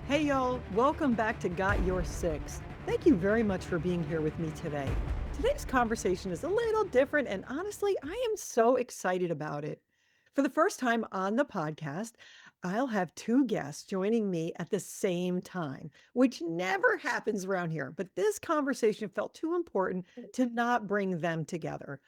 Hey, y'all, welcome back to Got Your Six. Thank you very much for being here with me today. Today's conversation is a little different, and honestly, I am so excited about it. For the first time on the podcast, I'll have two guests joining me at the same time, which never happens around here. But this conversation felt too important to not bring them together.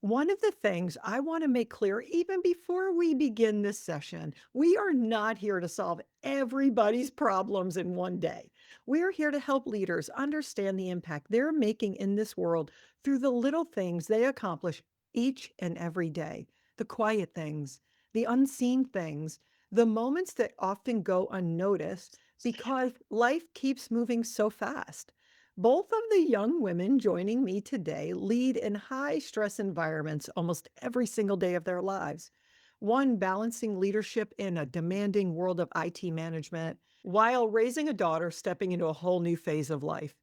One of the things I want to make clear, even before we begin this session, we are not here to solve everybody's problems in one day. We are here to help leaders understand the impact they're making in this world through the little things they accomplish each and every day, the quiet things, the unseen things, the moments that often go unnoticed because life keeps moving so fast. Both of the young women joining me today lead in high stress environments almost every single day of their lives. One balancing leadership in a demanding world of IT management while raising a daughter stepping into a whole new phase of life.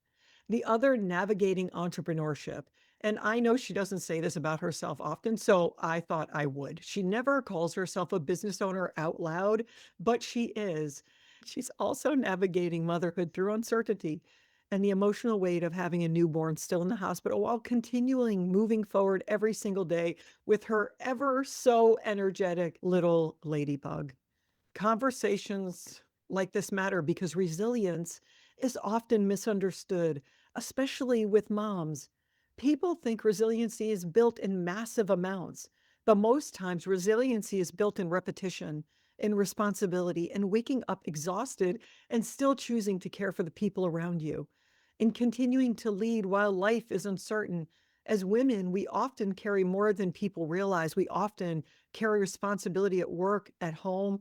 The other navigating entrepreneurship. And I know she doesn't say this about herself often, so I thought I would. She never calls herself a business owner out loud, but she is. She's also navigating motherhood through uncertainty and the emotional weight of having a newborn still in the hospital while continuing moving forward every single day with her ever so energetic little ladybug. Conversations like this matter because resilience is often misunderstood, especially with moms. People think resiliency is built in massive amounts, but most times resiliency is built in repetition, in responsibility, and waking up exhausted and still choosing to care for the people around you, in continuing to lead while life is uncertain. As women, we often carry more than people realize. We often carry responsibility at work, at home,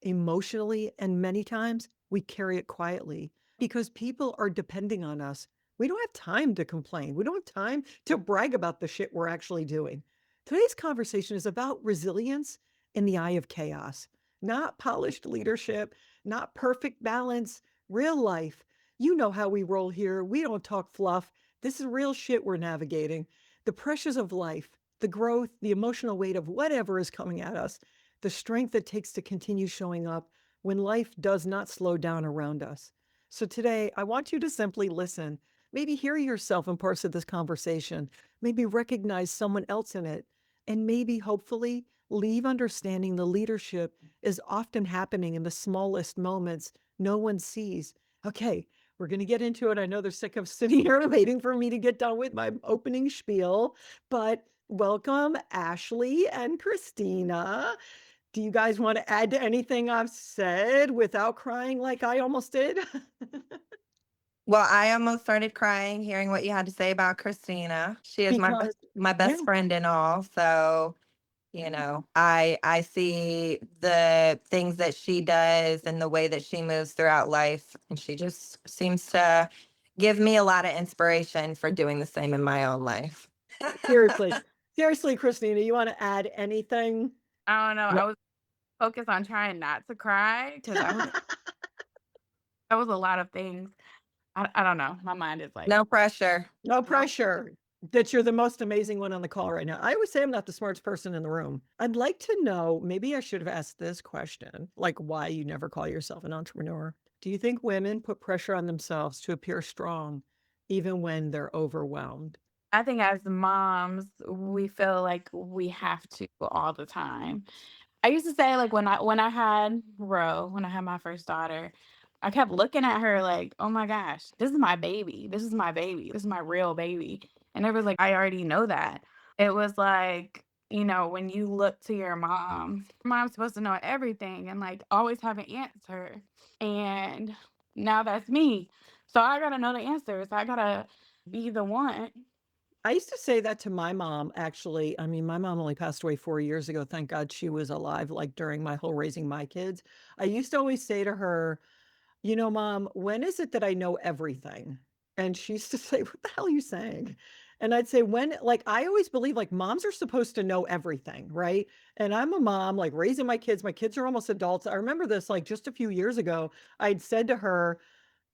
emotionally, and many times we carry it quietly because people are depending on us. We don't have time to complain. We don't have time to brag about the shit we're actually doing. Today's conversation is about resilience in the eye of chaos, not polished leadership, not perfect balance, real life. You know how we roll here. We don't talk fluff. This is real shit we're navigating. The pressures of life, the growth, the emotional weight of whatever is coming at us, the strength it takes to continue showing up when life does not slow down around us. So today, I want you to simply listen, maybe hear yourself in parts of this conversation, maybe recognize someone else in it, and maybe hopefully leave understanding the leadership is often happening in the smallest moments no one sees. Okay, we're going to get into it. I know they're sick of sitting here waiting for me to get done with my opening spiel, but welcome, Ashley and Christina. Do you guys want to add to anything I've said without crying like I almost did? Well, I almost started crying hearing what you had to say about Christina. She is Because, my yeah, best friend and all. So, I see the things that she does and the way that she moves throughout life, and she just seems to give me a lot of inspiration for doing the same in my own life. seriously. Seriously, Christina, you want to add anything? I don't know, I was focused on trying not to cry because that was a lot of things. I don't know, my mind is like, No pressure. No "No." pressure that you're the most amazing one on the call right now. I always say I'm not the smartest person in the room. I'd like to know, maybe I should have asked this question, like why you never call yourself an entrepreneur. Do you think women put pressure on themselves to appear strong even when they're overwhelmed? I think as moms, we feel like we have to all the time. I used to say, like, when I had when I had my first daughter, I kept looking at her like, "Oh my gosh, this is my baby. This is my baby. This is my real baby." And it was like, I already know that. It was like, when you look to your mom's supposed to know everything and like always have an answer. And now that's me. So I gotta know the answers. I gotta be the one. I used to say that to my mom, actually. I mean, my mom only passed away 4 years ago. Thank God she was alive, like during my whole raising my kids. I used to always say to her, you know, Mom, when is it that I know everything? And she used to say, what the hell are you saying? And I'd say, when, like, I always believe like moms are supposed to know everything, right? And I'm a mom, like raising my kids. My kids are almost adults. I remember this like just a few years ago. I'd said to her,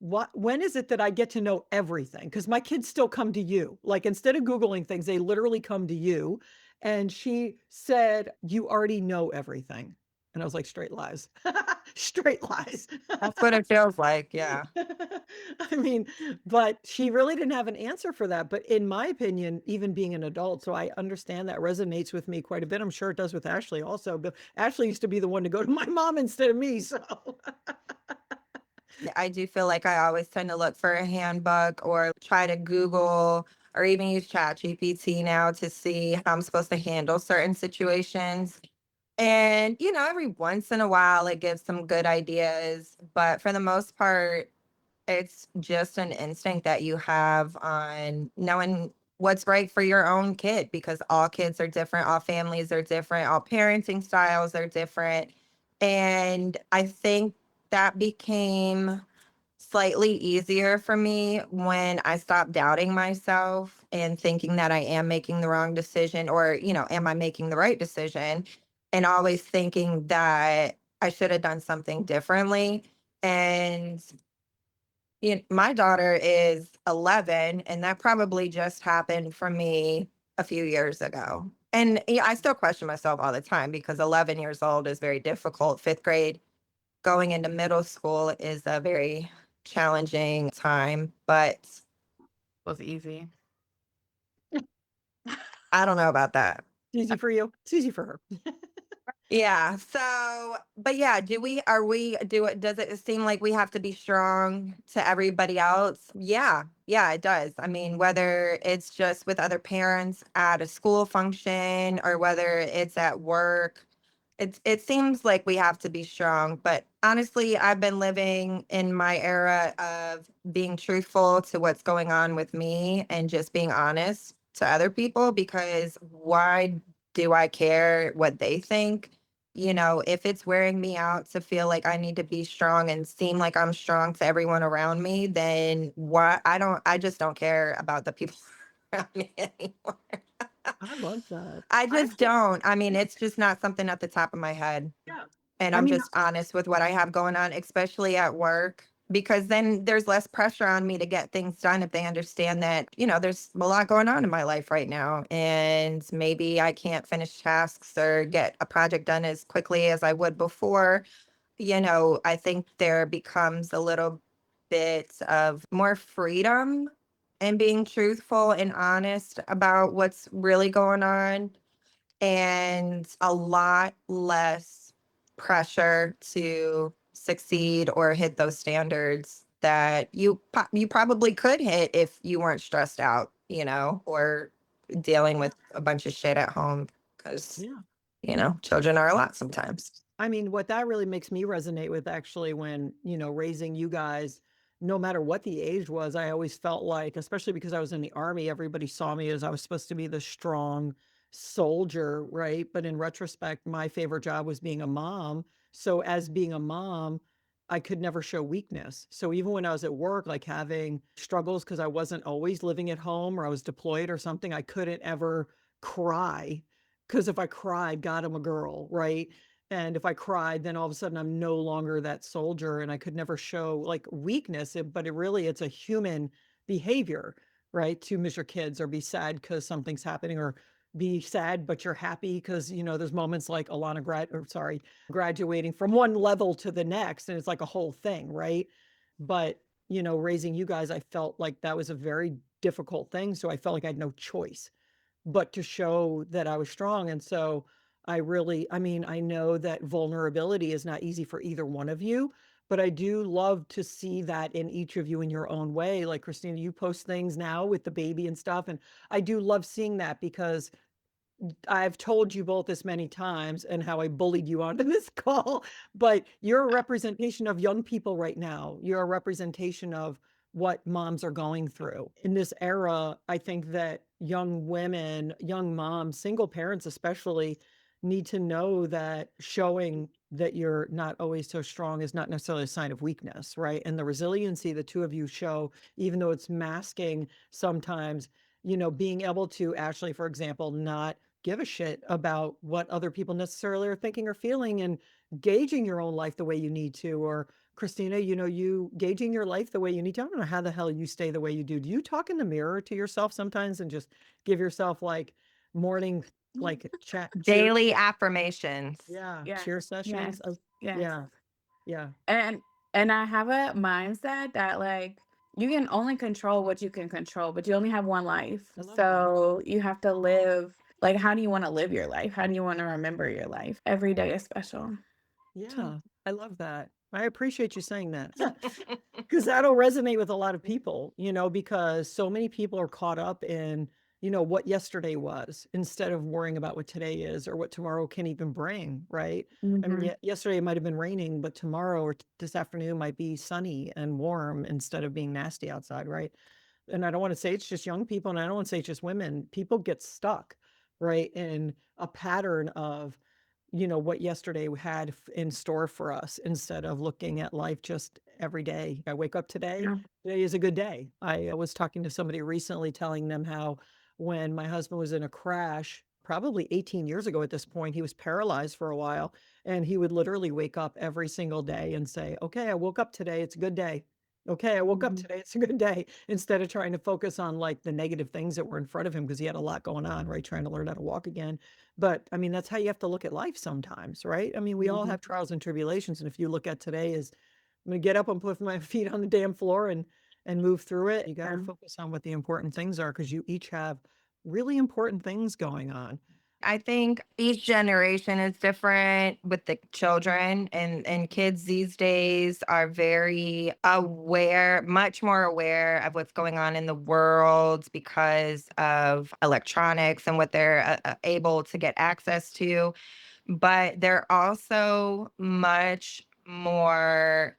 when is it that I get to know everything? Because my kids still come to you. Like instead of Googling things, they literally come to you. And she said, you already know everything. And I was like, straight lies. straight lies. That's what it feels like. Yeah. I mean, but she really didn't have an answer for that. But in my opinion, even being an adult, so I understand that resonates with me quite a bit. I'm sure it does with Ashley also. But Ashley used to be the one to go to my mom instead of me. So I do feel like I always tend to look for a handbook or try to Google or even use ChatGPT now to see how I'm supposed to handle certain situations. And, every once in a while it gives some good ideas, but for the most part, it's just an instinct that you have on knowing what's right for your own kid because all kids are different, all families are different, all parenting styles are different. And I think that became slightly easier for me when I stopped doubting myself and thinking that I am making the wrong decision or, am I making the right decision? And always thinking that I should have done something differently. And my daughter is 11, and that probably just happened for me a few years ago. And I still question myself all the time because 11 years old is very difficult. Fifth grade going into middle school is a very challenging time, but Was easy. I don't know about that. it's easy for you. It's easy for her. Yeah. So, but yeah, does it seem like we have to be strong to everybody else? Yeah. Yeah, it does. I mean, whether it's just with other parents at a school function or whether it's at work, it seems like we have to be strong. But honestly, I've been living in my era of being truthful to what's going on with me and just being honest to other people because why do I care what they think? If it's wearing me out to feel like I need to be strong and seem like I'm strong to everyone around me, then I just don't care about the people around me anymore. I love that. I I just actually, don't. I mean, it's just not something at the top of my head. yeah. And I I'm mean, just honest with what I have going on, especially at work, because then there's less pressure on me to get things done if they understand that, there's a lot going on in my life right now. And maybe I can't finish tasks or get a project done as quickly as I would before. I think there becomes a little bit of more freedom and being truthful and honest about what's really going on and a lot less pressure to succeed or hit those standards that you probably could hit if you weren't stressed out, or dealing with a bunch of shit at home because, yeah. children are a lot sometimes. I mean, what that really makes me resonate with actually when, raising you guys, no matter what the age was, I always felt like, especially because I was in the army, everybody saw me as I was supposed to be the strong soldier, right? But in retrospect, my favorite job was being a mom. So as being a mom, I could never show weakness. So even when I was at work, like having struggles because I wasn't always living at home or I was deployed or something, I couldn't ever cry because if I cried, God, I'm a girl, right? And if I cried, then all of a sudden I'm no longer that soldier and I could never show like weakness, but it's a human behavior, right? To miss your kids or be sad because something's happening or be sad, but you're happy because, there's moments like graduating from one level to the next. And it's like a whole thing, right? But, raising you guys, I felt like that was a very difficult thing. So I felt like I had no choice but to show that I was strong. And so I mean, I know that vulnerability is not easy for either one of you, but I do love to see that in each of you in your own way. Like Christina, you post things now with the baby and stuff. And I do love seeing that because I've told you both this many times and how I bullied you onto this call, but you're a representation of young people right now. You're a representation of what moms are going through. In this era, I think that young women, young moms, single parents especially, need to know that showing that you're not always so strong is not necessarily a sign of weakness, right? And the resiliency the two of you show, even though it's masking sometimes, being able to actually, for example, not give a shit about what other people necessarily are thinking or feeling and gauging your own life the way you need to. Or Christina, you gauging your life the way you need to. I don't know how the hell you stay the way you do. Do you talk in the mirror to yourself sometimes and just give yourself like morning, like chat, cheer? Daily affirmations. Yeah, Yes. cheer Yes. sessions. Yes. Yeah. Yeah. And I have a mindset that, like, you can only control what you can control, but you only have one life. I love that. So you have to live like, how do you wanna live your life? How do you wanna remember your life? Every day is special. So Yeah, I love that. I appreciate you saying that. Because that'll resonate with a lot of people, because so many people are caught up in, what yesterday was instead of worrying about what today is or what tomorrow can even bring, right? I mean, mhm. yesterday it might have been raining, but tomorrow or this afternoon might be sunny and warm instead of being nasty outside, right? And I don't want to say it's just young people, and I don't want to say it's just women. People get stuck, right, in a pattern of, what yesterday had in store for us instead of looking at life just every day. I wake up today, Yeah. today is a good day. I was talking to somebody recently telling them how when my husband was in a crash, probably 18 years ago at this point, he was paralyzed for a while. And he would literally wake up every single day and say, okay, I woke up today. It's a good day. Okay, I woke up Mhm. today. It's a good day. Instead of trying to focus on like the negative things that were in front of him because he had a lot going on, right? Trying to learn how to walk again. But I mean, that's how you have to look at life sometimes, right? I mean, we all Mhm. have trials and tribulations. And if you look at today as I'm gonna get up and put my feet on the damn floor and move through it, you got to Yeah. focus on what the important things are because you each have really important things going on. I think each generation is different with the children, and kids these days are very aware, much more aware of what's going on in the world because of electronics and what they're able to get access to. But they're also much more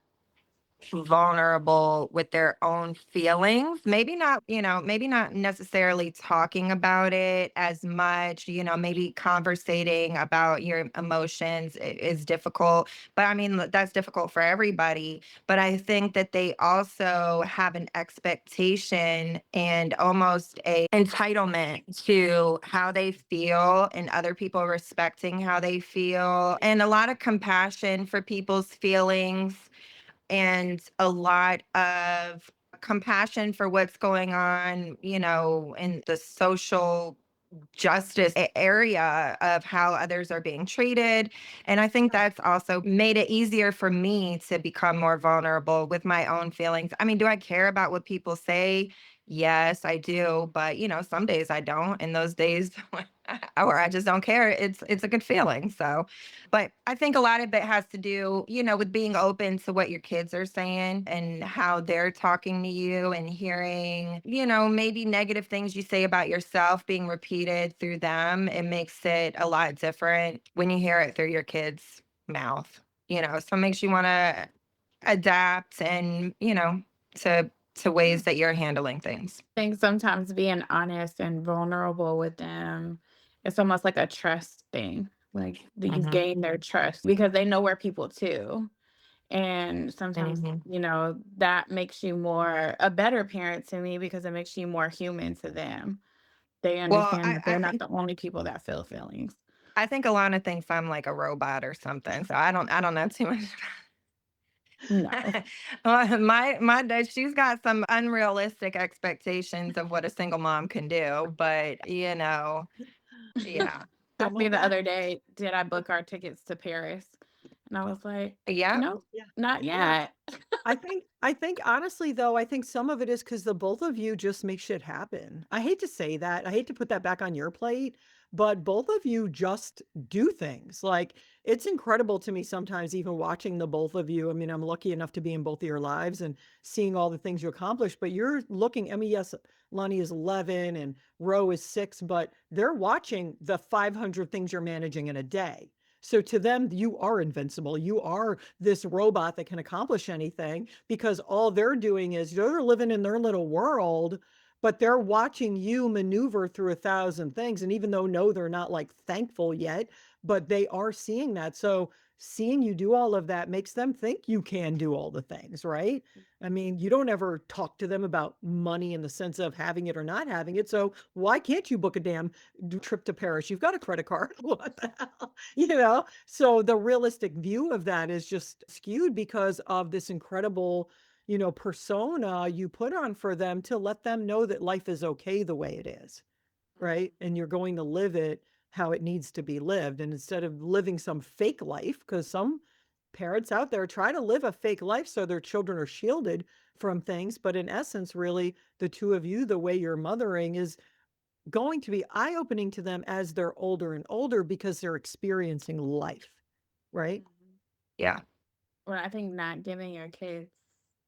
vulnerable with their own feelings. Maybe not, maybe not necessarily talking about it as much, maybe conversating about your emotions is difficult. But I mean, that's difficult for everybody. But I think that they also have an expectation and almost a entitlement to how they feel and other people respecting how they feel and a lot of compassion for people's feelings and a lot of compassion for what's going on, in the social justice area of how others are being treated. And I think that's also made it easier for me to become more vulnerable with my own feelings. I mean, do I care about what people say? Yes, I do. But, some days I don't. And those days or I just don't care. It's a good feeling. So, but I think a lot of it has to do, with being open to what your kids are saying and how they're talking to you and hearing, maybe negative things you say about yourself being repeated through them. It makes it a lot different when you hear it through your kid's mouth, so it makes you want to adapt and, to ways that you're handling things. I think sometimes being honest and vulnerable with them, it's almost like a trust thing. Like, that you Hmm. gain their trust because they know we're people too. And sometimes, Hmm. that makes you more a better parent to me because it makes you more human to them. They Well, understand that they're not the only people that feel feelings. I think Alana thinks I'm like a robot or something, so I don't know too much. No. My dad, she's got some unrealistic expectations of what a single mom can do, but yeah, Some Asked me of the that, other day, did I book our tickets to Paris? And I was like, yeah. "Nope, yeah, not yeah. yet." I think honestly though, I think some of it is because the both of you just make shit happen. I hate to say that. I hate to put that back on your plate, but both of you just do things. Like it's incredible to me sometimes even watching the both of you. I mean, I'm lucky enough to be in both of your lives and seeing all the things you accomplish, but you're looking, I mean, yes, Lonnie is 11 and Ro is 6, but they're watching the 500 things you're managing in a day. So to them, you are invincible. You are this robot that can accomplish anything because all they're doing is they're living in their little world, but they're watching you maneuver through a thousand things. And even though, no, they're not like thankful yet, but they are seeing that. So seeing you do all of that makes them think you can do all the things, right? I mean, you don't ever talk to them about money in the sense of having it or not having it. So why can't you book a damn trip to Paris? You've got a credit card. What the hell? So the realistic view of that is just skewed because of this incredible, persona you put on for them to let them know that life is okay the way it is, right? And you're going to live it how it needs to be lived. And instead of living some fake life, because some parents out there try to live a fake life so their children are shielded from things, but in essence, really, the two of you, the way you're mothering is going to be eye-opening to them as they're older and older because they're experiencing life, right? Mhm. Yeah. Well, I think not giving your kids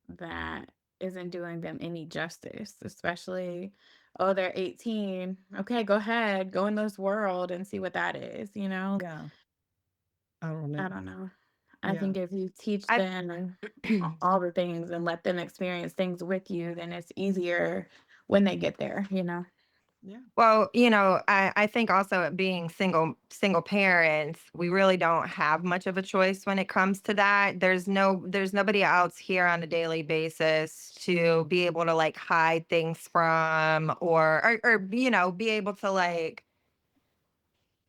that isn't doing them any justice, especially, oh, they're 18. Okay, go ahead, go in this world and see what that is, you know? Yeah. I don't I know. don't know. I Yeah. think if you teach I them all the things and let them experience things with you, then it's easier when they get there, you know? Yeah. Well, I think also it being single parents, we really don't have much of a choice when it comes to that. There's nobody else here on a daily basis to be able to like hide things from or be able to like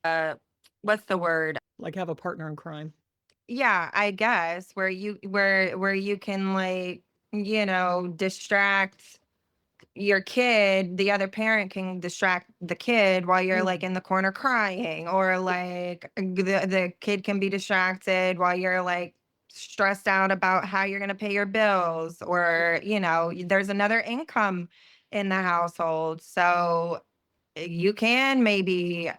uh what's the word? Like have a partner in crime. Yeah, I guess where you can like, distract your kid, the other parent can distract the kid while you're like Mm. in the corner crying, or like the kid can be distracted while you're like stressed out about how you're going to pay your bills, or there's another income in the household, so you can maybe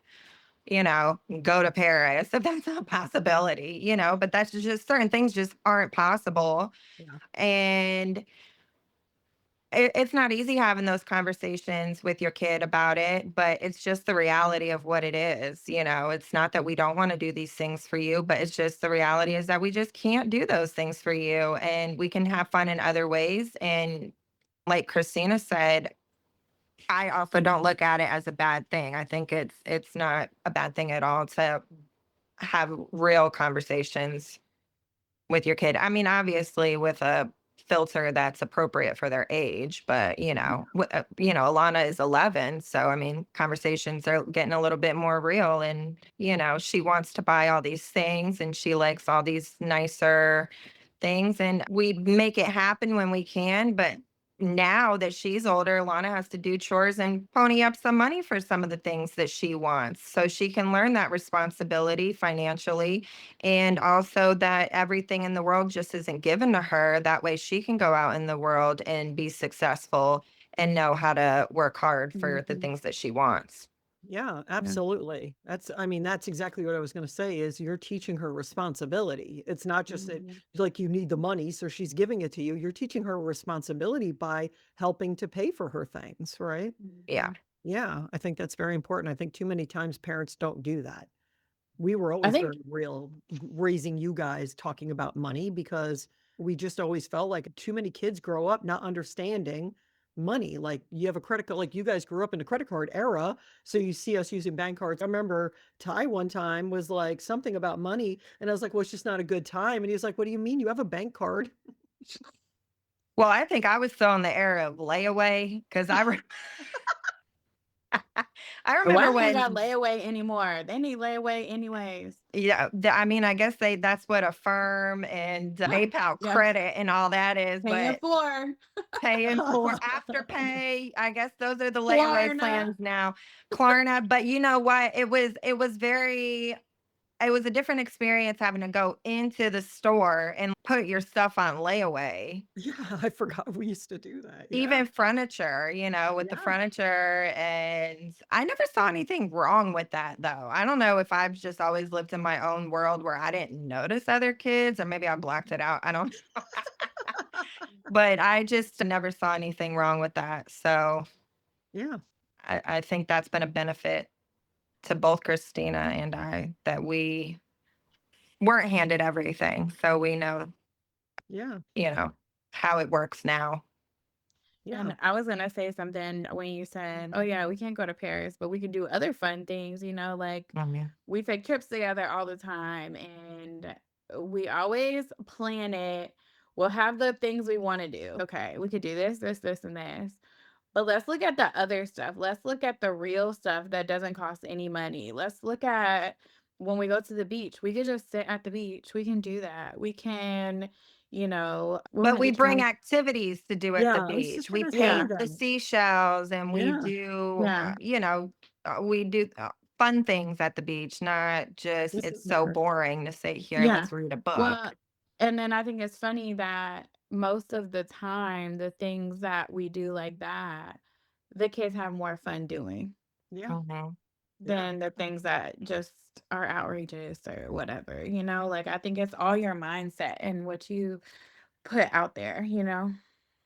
go to Paris if that's a possibility, but that's just certain things just aren't possible. Yeah. And it's not easy having those conversations with your kid about it, but it's just the reality of what it is. It's not that we don't want to do these things for you, but it's just the reality is that we just can't do those things for you. And we can have fun in other ways. And like Christina said, I also don't look at it as a bad thing. I think it's not a bad thing at all to have real conversations with your kid. I mean, obviously with a filter that's appropriate for their age, but Alana is 11, so I mean, conversations are getting a little bit more real, and she wants to buy all these things and she likes all these nicer things, and we make it happen when we can, but now that she's older, Lana has to do chores and pony up some money for some of the things that she wants so she can learn that responsibility financially, and also that everything in the world just isn't given to her. That way she can go out in the world and be successful and know how to work hard for the Mhm. things that she wants. Yeah, Yeah. absolutely. I mean, that's exactly what I was going to say is you're teaching her responsibility. It's not just that Mhm. like you need the money, so she's giving it to you. You're teaching her responsibility by helping to pay for her things, right? Yeah. Mhm. Yeah, I think that's very important. I think too many times parents don't do that. We were I always think very real raising you guys talking about money because we just always felt like too many kids grow up not understanding money. Like you have a credit card, like you guys grew up in the credit card era. So you see us using bank cards. I remember Ty one time was like something about money. And I was like, well, it's just not a good time. And he was like, what do you mean? You have a bank card? Well, I think I was still in the era of layaway because I why remember they ain't got when. layaway anymore? They need layaway anyways. Yeah, I mean, I guess that's what Affirm and PayPal Yeah, credit and all that is, paying but for paying for Afterpay, I guess those are the layaway Klarna. plans now. Klarna, but you know what? It was a different experience having to go into the store and put your stuff on layaway. Yeah, I forgot we used to do that. Yeah. Even furniture, with the Yeah. furniture, and I never saw anything wrong with that, though. I don't know if I've just always lived in my own world where I didn't notice other kids, or maybe I blocked it out. I don't but I just never saw anything wrong with that. So Yeah. I think that's been a benefit to both Christina and I that we weren't handed everything. So we know, Yeah. you know, how it works now. Yeah. And I was gonna say something when you said, "Oh yeah, we can't go to Paris, but we can do other fun things." Like Yeah. we take trips together all the time, and we always plan it. We'll have the things we want to do. Okay, we could do this, this, this, and this. But let's look at the other stuff. Let's look at the real stuff that doesn't cost any money. Let's look at when we go to the beach. We could just sit at the beach. We can do that. We can, we But want to we get bring drunk. activities to do at Yeah. the I was just beach. We going to say Yeah. paint the that. seashells, and we Yeah. do, Yeah. we do fun things at the beach, not just This it's is so better. boring to sit here. Yeah. Let's read a Well, book. And then I think it's funny that most of the time, the things that we do like that, the kids have more fun doing Yeah. Mhm. Yeah. than the things that just are outrageous or whatever, you know? Like, I think it's all your mindset and what you put out there, you know?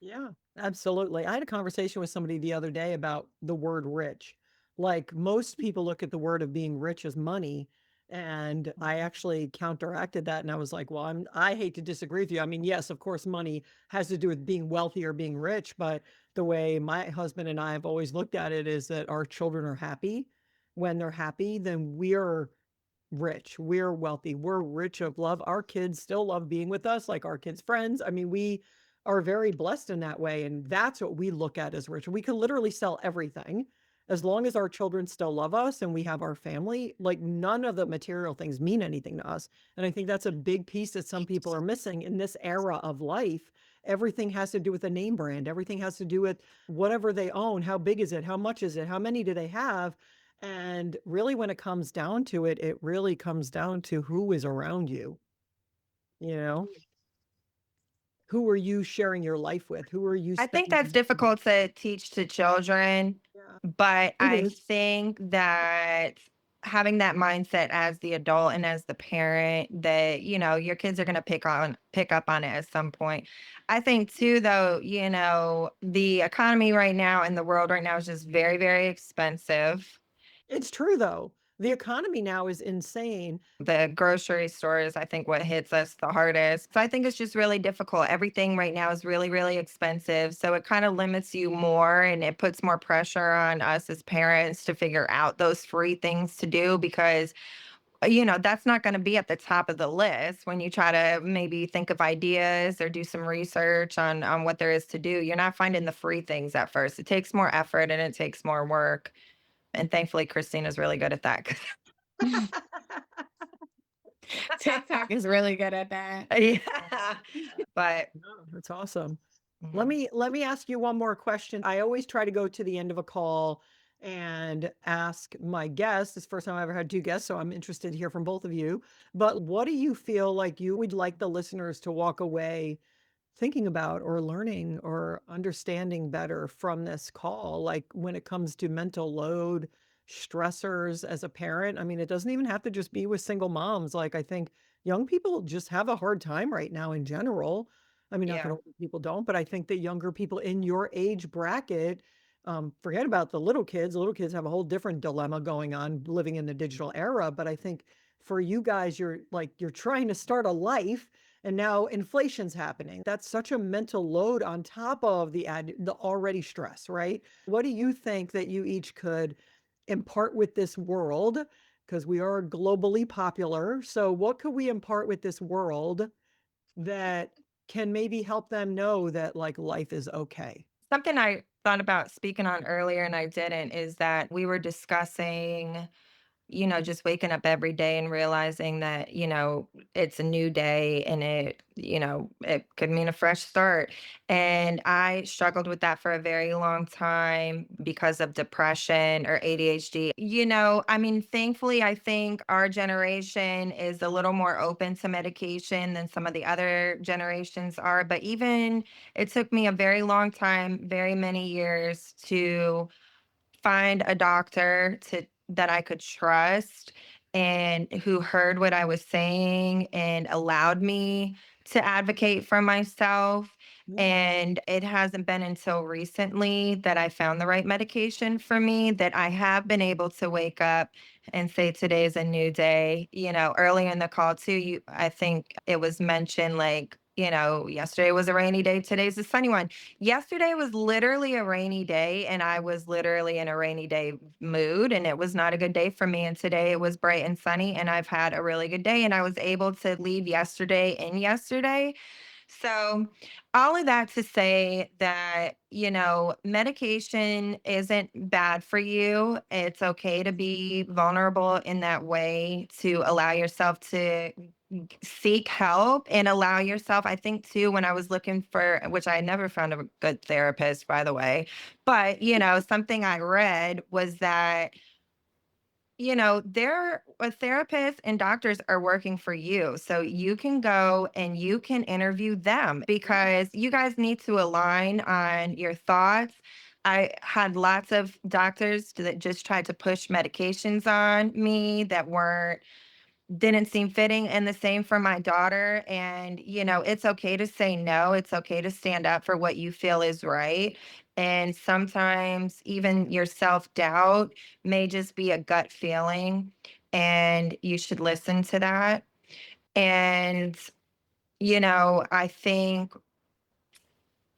Yeah, absolutely. I had a conversation with somebody the other day about the word rich. Like most people look at the word of being rich as money. And I actually counteracted that and I was like, well, I hate to disagree with you. I mean, yes, of course, money has to do with being wealthy or being rich, but the way my husband and I have always looked at it is that our children are happy. When they're happy, then we're rich. We're wealthy. We're rich of love. Our kids still love being with us, like our kids' friends. I mean, we are very blessed in that way. And that's what we look at as rich. We can literally sell everything as long as our children still love us and we have our family. Like none of the material things mean anything to us. And I think that's a big piece that some people are missing in this era of life. Everything has to do with a name brand. Everything has to do with whatever they own. How big is it? How much is it? How many do they have? And really, when it comes down to it, it really comes down to who is around you. You know, who are you sharing your life with? Who are you I think spending that's time with? difficult to teach to children, Yeah, but it I is. think that having that mindset as the adult and as the parent that, your kids are going to pick up on it at some point. I think too though, the economy right now and the world right now is just very, very expensive. It's true, though. The economy now is insane. The grocery store is, I think, what hits us the hardest. So I think it's just really difficult. Everything right now is really, really expensive. So it kind of limits you more and it puts more pressure on us as parents to figure out those free things to do because, that's not going to be at the top of the list when you try to maybe think of ideas or do some research on what there is to do. You're not finding the free things at first. It takes more effort and it takes more work. And thankfully, Christina's really good at that. TikTok is really good at that. Yeah. But No, that's awesome. Let mhm. me let me ask you one more question. I always try to go to the end of a call and ask my guests. It's the first time I ever had two guests, so I'm interested to hear from both of you. But what do you feel like you would like the listeners to walk away thinking about or learning or understanding better from this call, like when it comes to mental load, stressors as a parent? I mean, it doesn't even have to just be with single moms. Like, I think young people just have a hard time right now in general. I mean, not that Yeah. older people don't, but I think that younger people in your age bracket, forget about the little kids. The little kids have a whole different dilemma going on living in the digital era. But I think for you guys, you're trying to start a life and now inflation's happening. That's such a mental load on top of the already stress, right? What do you think that you each could impart with this world? Because we are globally popular. So what could we impart with this world that can maybe help them know that like life is okay? Something I thought about speaking on earlier and I didn't is that we were discussing just waking up every day and realizing that, it's a new day and it could mean a fresh start. And I struggled with that for a very long time because of depression or ADHD. I mean, thankfully, I think our generation is a little more open to medication than some of the other generations are. But even it took me a very long time, very many years to find a doctor that I could trust and who heard what I was saying and allowed me to advocate for myself. Yeah. And it hasn't been until recently that I found the right medication for me that I have been able to wake up and say today's a new day. Earlier in the call too, I think it was mentioned like, yesterday was a rainy day, today's a sunny one. Yesterday was literally a rainy day, and I was literally in a rainy day mood, and it was not a good day for me. And today it was bright and sunny, and I've had a really good day, and I was able to leave yesterday in yesterday. So, all of that to say that, medication isn't bad for you. It's okay to be vulnerable in that way, to allow yourself to seek help and allow yourself. I think too, when I was looking for, which I never found a good therapist, by the way, but, something I read was that they're a therapist and doctors are working for you. So you can go and you can interview them because you guys need to align on your thoughts. I had lots of doctors that just tried to push medications on me that didn't seem fitting, and the same for my daughter. And it's okay to say no. It's okay to stand up for what you feel is right. And sometimes even your self-doubt may just be a gut feeling, and you should listen to that. And I think,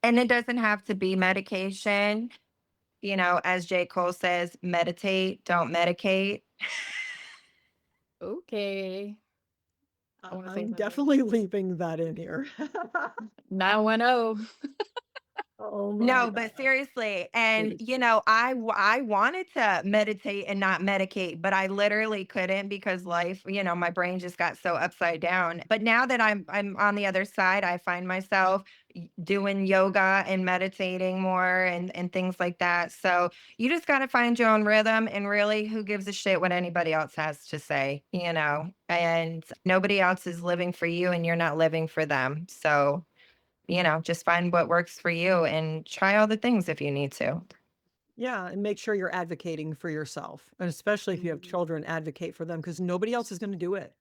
and it doesn't have to be medication. As J. Cole says, meditate, don't medicate. Okay. I want to say I'm something. definitely leaving that in here. 910. Oh my No, God. but seriously, and It I wanted to meditate and not medicate, but I literally couldn't because life, my brain just got so upside down. But now that I'm on the other side, I find myself doing yoga and meditating more and things like that. So you just got to find your own rhythm, and really, who gives a shit what anybody else has to say, And nobody else is living for you, and you're not living for them. So just find what works for you and try all the things if you need to. Yeah, and make sure you're advocating for yourself, and especially if you have Mhm. children, advocate for them because nobody else is gonna do it.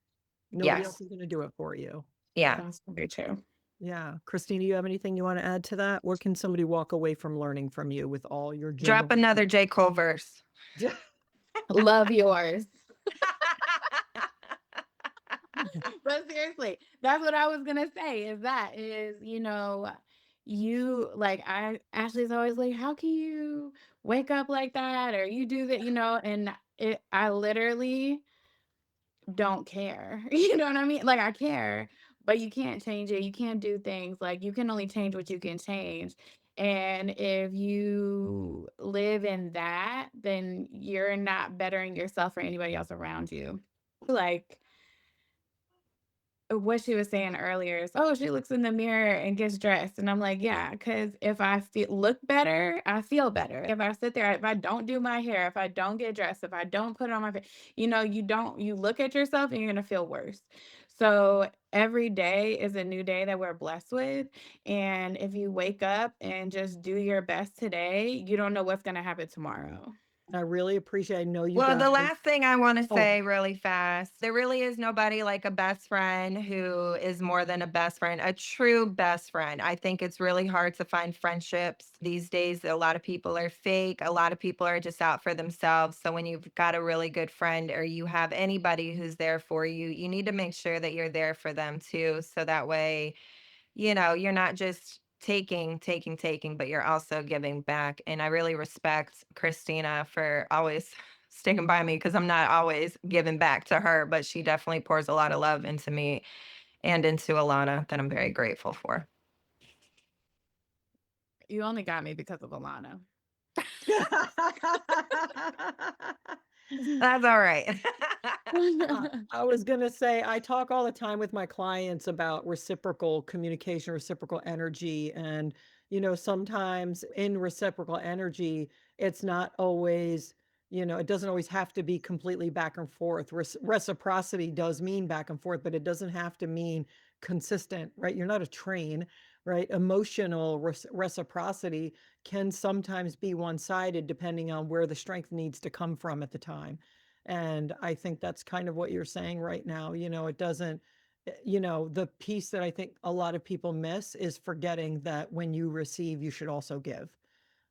Nobody else Yes. is gonna do it for you. Yeah. That's very true. Yeah. Christina, you have anything you wanna add to that? What can somebody walk away from learning from you with all your Drop genuine another feedback? J. Cole verse. Love yours. But seriously, that's what I was gonna say. You like Ashley's always like, how can you wake up like that? Or you do that, and I literally don't care. You know what I mean? Like I care, but you can't change it. You can't do things like you can only change what you can change. And if you live in that, then you're not bettering yourself or anybody else around you. Like what she was saying earlier is, "Oh, she looks in the mirror and gets dressed." And I'm like, "Yeah, because if I look better, I feel better. If I sit there, if I don't do my hair, if I don't get dressed, if I don't put on my face, you look at yourself and you're gonna feel worse." So every day is a new day that we're blessed with. And if you wake up and just do your best today, you don't know what's gonna happen tomorrow. I really appreciate I know you Well, guys. the last thing I want to Oh, say really fast, there really is nobody like a best friend who is more than a best friend, a true best friend. I think it's really hard to find friendships these days. A lot of people are fake. A lot of people are just out for themselves. So when you've got a really good friend or you have anybody who's there for you, you need to make sure that you're there for them too. So that way, you're not just taking, but you're also giving back. And I really respect Christina for always sticking by me because I'm not always giving back to her, but she definitely pours a lot of love into me and into Alana that I'm very grateful for. You only got me because of Alana. That's all right. I was gonna say, I talk all the time with my clients about reciprocal communication, reciprocal energy, and, sometimes in reciprocal energy, it's not always, it doesn't always have to be completely back and forth. Reciprocity does mean back and forth, but it doesn't have to mean consistent, right? You're not a train, right? Emotional reciprocity can sometimes be one-sided depending on where the strength needs to come from at the time. And I think that's kind of what you're saying right now. It doesn't, the piece that I think a lot of people miss is forgetting that when you receive, you should also give.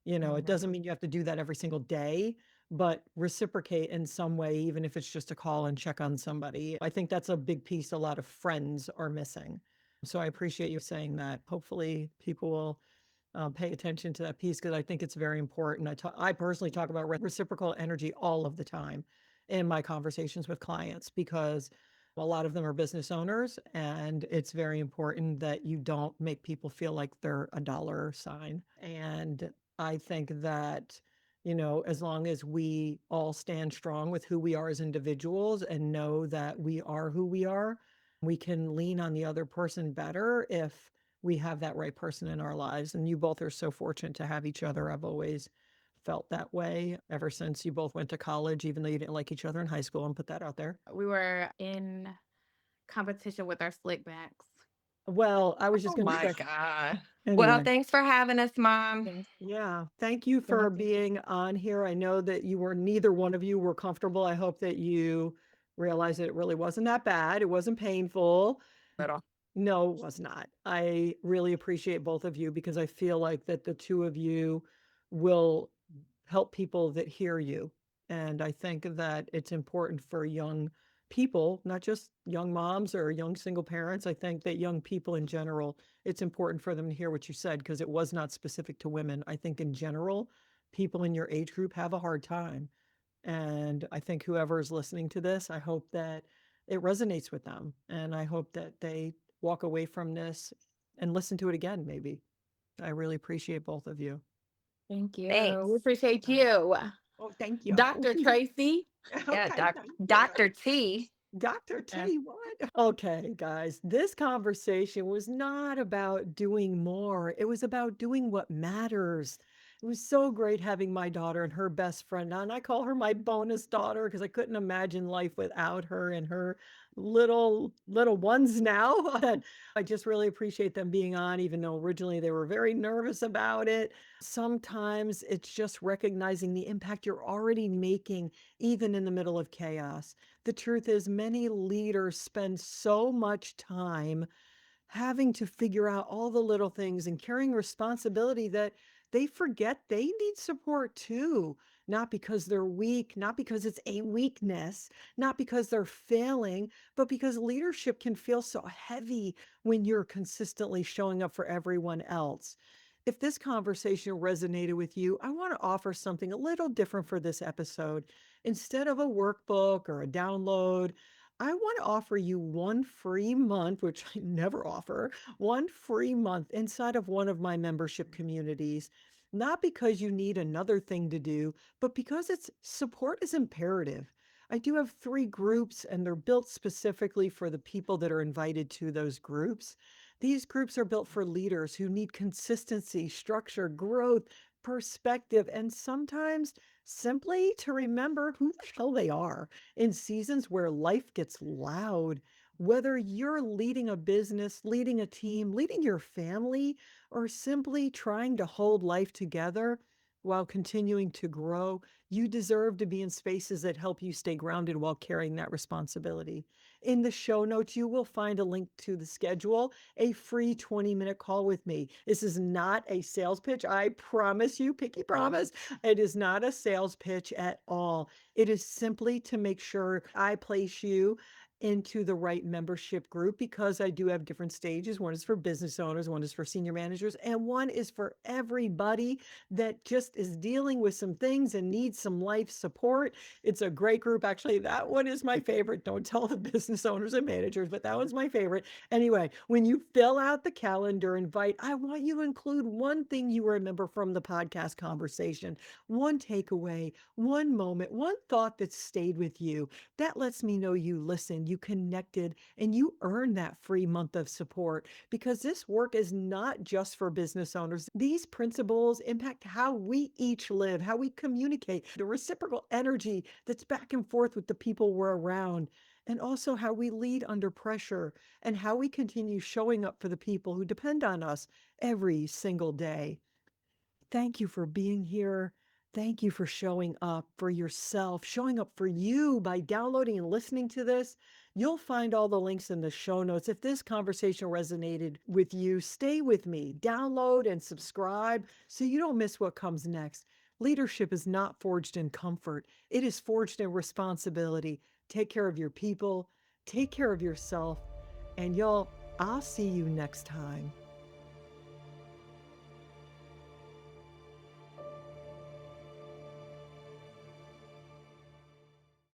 It doesn't Mhm. mean you have to do that every single day, but reciprocate in some way, even if it's just a call and check on somebody. I think that's a big piece a lot of friends are missing. So I appreciate you saying that. Hopefully, people will pay attention to that piece because I think it's very important. I personally talk about reciprocal energy all of the time in my conversations with clients because a lot of them are business owners, and it's very important that you don't make people feel like they're a dollar sign. And I think that, as long as we all stand strong with who we are as individuals and know that we are who we can lean on the other person better if we have that right person in our lives. And you both are so fortunate to have each other. I've always felt that way ever since you both went to college, even though you didn't like each other in high school, and put that out there. We were in competition with our slick backs. Well, I was just Oh going to my say, God. Well, anyway. thanks for having us, Mom. Yes. Yeah, thank you You're for welcome. being on here. I know that neither one of you were comfortable. I hope that you realize that it really wasn't that bad. It wasn't painful. Little. No, it was not. I really appreciate both of you because I feel like that the two of you will help people that hear you. And I think that it's important for young people, not just young moms or young single parents. I think that young people in general, it's important for them to hear what you said because it was not specific to women. I think in general, people in your age group have a hard time. And I think whoever is listening to this, I hope that it resonates with them. And I hope that they walk away from this and listen to it again, maybe. I really appreciate both of you. Thank you. Thanks. We appreciate you, Oh, thank you. Dr. Tracy. Yeah, Okay, thank you. Dr. T. Dr. Yes. T, what? Okay, guys, this conversation was not about doing more. It was about doing what matters. It was so great having my daughter and her best friend on. I call her my bonus daughter because I couldn't imagine life without her and her little ones now. And I just really appreciate them being on, even though originally they were very nervous about it. Sometimes it's just recognizing the impact you're already making, even in the middle of chaos. The truth is, many leaders spend so much time having to figure out all the little things and carrying responsibility that they forget they need support too. Not because they're weak, not because it's a weakness, not because they're failing, but because leadership can feel so heavy when you're consistently showing up for everyone else. If this conversation resonated with you, I want to offer something a little different for this episode. Instead of a workbook or a download, I want to offer you one free month, which I never offer, one free month inside of one of my membership communities. Not because you need another thing to do, but because it's support is imperative. I do have 3 groups, and they're built specifically for the people that are invited to those groups. These groups are built for leaders who need consistency, structure, growth, perspective, and sometimes simply to remember who the hell they are in seasons where life gets loud. Whether you're leading a business, leading a team, leading your family, or simply trying to hold life together while continuing to grow, you deserve to be in spaces that help you stay grounded while carrying that responsibility. In the show notes, you will find a link to the schedule, a free 20-minute call with me. This is not a sales pitch. I promise you, Picky promise, it is not a sales pitch at all. It is simply to make sure I place you into the right membership group because I do have different stages. One is for business owners, one is for senior managers, and one is for everybody that just is dealing with some things and needs some life support. It's a great group. Actually, that one is my favorite. Don't tell the business owners and managers, but that one's my favorite. Anyway, when you fill out the calendar invite, I want you to include one thing you remember from the podcast conversation, one takeaway, one moment, one thought that stayed with you. That lets me know you listened, you connected, and you earned that free month of support because this work is not just for business owners. These principles impact how we each live, how we communicate, the reciprocal energy that's back and forth with the people we're around, and also how we lead under pressure and how we continue showing up for the people who depend on us every single day. Thank you for being here. Thank you for showing up for yourself, showing up for you by downloading and listening to this. You'll find all the links in the show notes. If this conversation resonated with you, stay with me, download and subscribe so you don't miss what comes next. Leadership is not forged in comfort, it is forged in responsibility. Take care of your people, take care of yourself, and y'all, I'll see you next time.